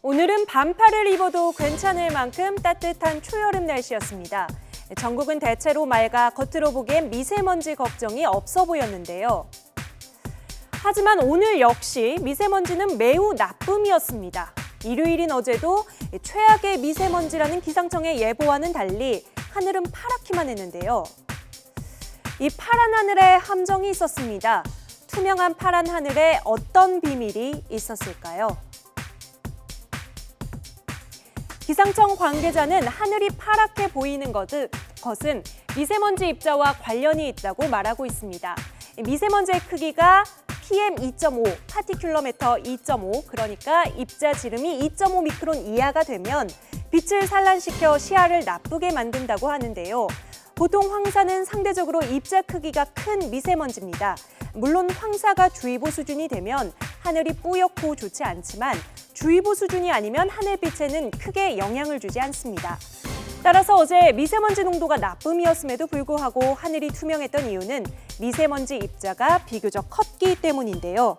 오늘은 반팔을 입어도 괜찮을 만큼 따뜻한 초여름 날씨였습니다. 전국은 대체로 맑아 겉으로 보기엔 미세먼지 걱정이 없어 보였는데요. 하지만 오늘 역시 미세먼지는 매우 나쁨이었습니다. 일요일인 어제도 최악의 미세먼지라는 기상청의 예보와는 달리 하늘은 파랗기만 했는데요. 이 파란 하늘에 함정이 있었습니다. 투명한 파란 하늘에 어떤 비밀이 있었을까요? 기상청 관계자는 하늘이 파랗게 보이는 것은 미세먼지 입자와 관련이 있다고 말하고 있습니다. 미세먼지의 크기가 PM2.5, 파티큘러미터 2.5, 그러니까 입자 지름이 2.5 미크론 이하가 되면 빛을 산란시켜 시야를 나쁘게 만든다고 하는데요. 보통 황사는 상대적으로 입자 크기가 큰 미세먼지입니다. 물론 황사가 주의보 수준이 되면 하늘이 뿌옇고 좋지 않지만 주의보 수준이 아니면 하늘빛에는 크게 영향을 주지 않습니다. 따라서 어제 미세먼지 농도가 나쁨이었음에도 불구하고 하늘이 투명했던 이유는 미세먼지 입자가 비교적 컸기 때문인데요.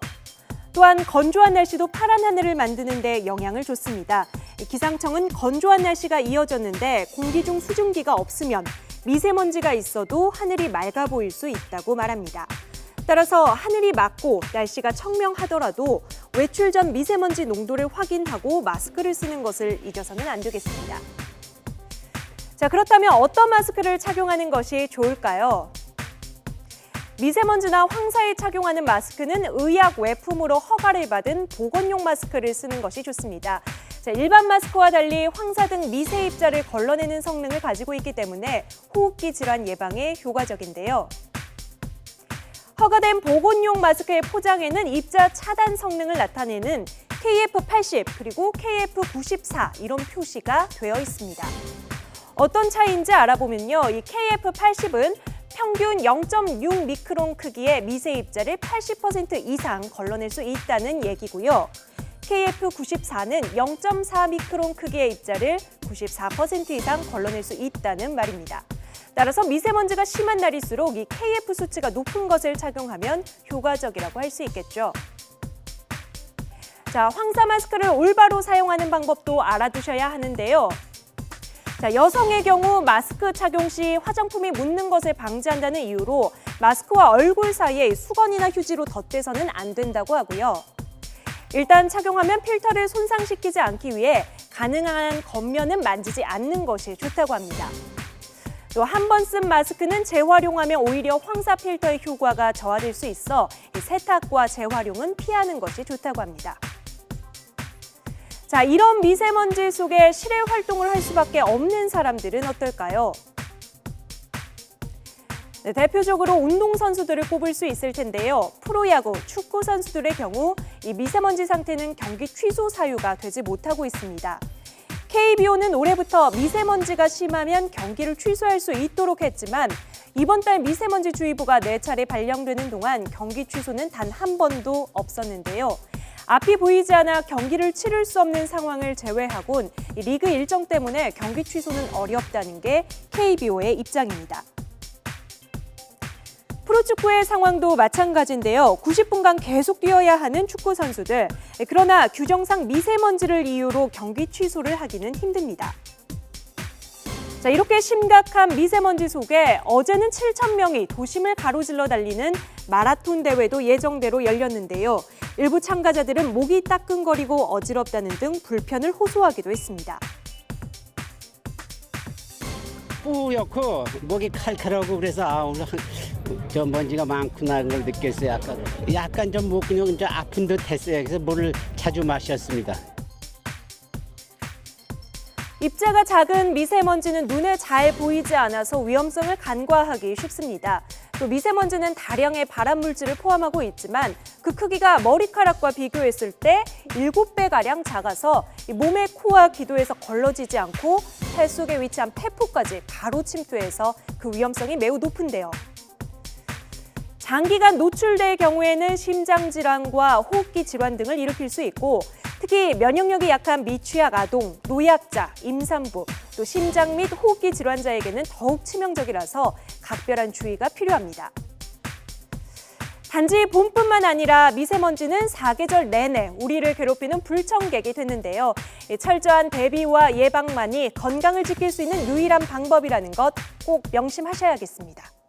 또한 건조한 날씨도 파란 하늘을 만드는 데 영향을 줬습니다. 기상청은 건조한 날씨가 이어졌는데 공기 중 수증기가 없으면 미세먼지가 있어도 하늘이 맑아 보일 수 있다고 말합니다. 따라서 하늘이 맑고 날씨가 청명하더라도 외출 전 미세먼지 농도를 확인하고 마스크를 쓰는 것을 잊어서는 안 되겠습니다. 자, 그렇다면 어떤 마스크를 착용하는 것이 좋을까요? 미세먼지나 황사에 착용하는 마스크는 의약 외품으로 허가를 받은 보건용 마스크를 쓰는 것이 좋습니다. 자, 일반 마스크와 달리 황사 등 미세 입자를 걸러내는 성능을 가지고 있기 때문에 호흡기 질환 예방에 효과적인데요. 허가된 보건용 마스크의 포장에는 입자 차단 성능을 나타내는 KF80 그리고 KF94 이런 표시가 되어 있습니다. 어떤 차이인지 알아보면요. 이 KF80은 평균 0.6 미크론 크기의 미세 입자를 80% 이상 걸러낼 수 있다는 얘기고요. KF94는 0.4 미크론 크기의 입자를 94% 이상 걸러낼 수 있다는 말입니다. 따라서 미세먼지가 심한 날일수록 이 KF 수치가 높은 것을 착용하면 효과적이라고 할 수 있겠죠. 자, 황사 마스크를 올바로 사용하는 방법도 알아두셔야 하는데요. 자, 여성의 경우 마스크 착용 시 화장품이 묻는 것을 방지한다는 이유로 마스크와 얼굴 사이에 수건이나 휴지로 덧대서는 안 된다고 하고요. 일단 착용하면 필터를 손상시키지 않기 위해 가능한 겉면은 만지지 않는 것이 좋다고 합니다. 또 한 번 쓴 마스크는 재활용하면 오히려 황사 필터의 효과가 저하될 수 있어 세탁과 재활용은 피하는 것이 좋다고 합니다. 자, 이런 미세먼지 속에 실외 활동을 할 수밖에 없는 사람들은 어떨까요? 네, 대표적으로 운동선수들을 꼽을 수 있을 텐데요. 프로야구, 축구 선수들의 경우 이 미세먼지 상태는 경기 취소 사유가 되지 못하고 있습니다. KBO는 올해부터 미세먼지가 심하면 경기를 취소할 수 있도록 했지만 이번 달 미세먼지 주의보가 4차례 발령되는 동안 경기 취소는 단 한 번도 없었는데요. 앞이 보이지 않아 경기를 치를 수 없는 상황을 제외하곤 리그 일정 때문에 경기 취소는 어렵다는 게 KBO의 입장입니다. 프로축구의 상황도 마찬가지인데요. 90분간 계속 뛰어야 하는 축구 선수들. 그러나 규정상 미세먼지를 이유로 경기 취소를 하기는 힘듭니다. 자, 이렇게 심각한 미세먼지 속에 어제는 7,000명이 도심을 가로질러 달리는 마라톤 대회도 예정대로 열렸는데요. 일부 참가자들은 목이 따끔거리고 어지럽다는 등 불편을 호소하기도 했습니다. 뿌옇고 목이 칼칼하고 그래서 오늘 저 먼지가 많구나 그걸 느꼈어요. 약간 좀 목 근육 좀 아픈 듯 했어요. 그래서 물을 자주 마셨습니다. 입자가 작은 미세먼지는 눈에 잘 보이지 않아서 위험성을 간과하기 쉽습니다. 또 미세먼지는 다량의 발암 물질을 포함하고 있지만 그 크기가 머리카락과 비교했을 때 7배가량 작아서 몸의 코와 기도에서 걸러지지 않고 폐 속에 위치한 폐포까지 바로 침투해서 그 위험성이 매우 높은데요. 장기간 노출될 경우에는 심장질환과 호흡기 질환 등을 일으킬 수 있고 특히 면역력이 약한 미취학 아동, 노약자, 임산부, 또 심장 및 호흡기 질환자에게는 더욱 치명적이라서 각별한 주의가 필요합니다. 단지 봄뿐만 아니라 미세먼지는 사계절 내내 우리를 괴롭히는 불청객이 됐는데요. 철저한 대비와 예방만이 건강을 지킬 수 있는 유일한 방법이라는 것 꼭 명심하셔야겠습니다.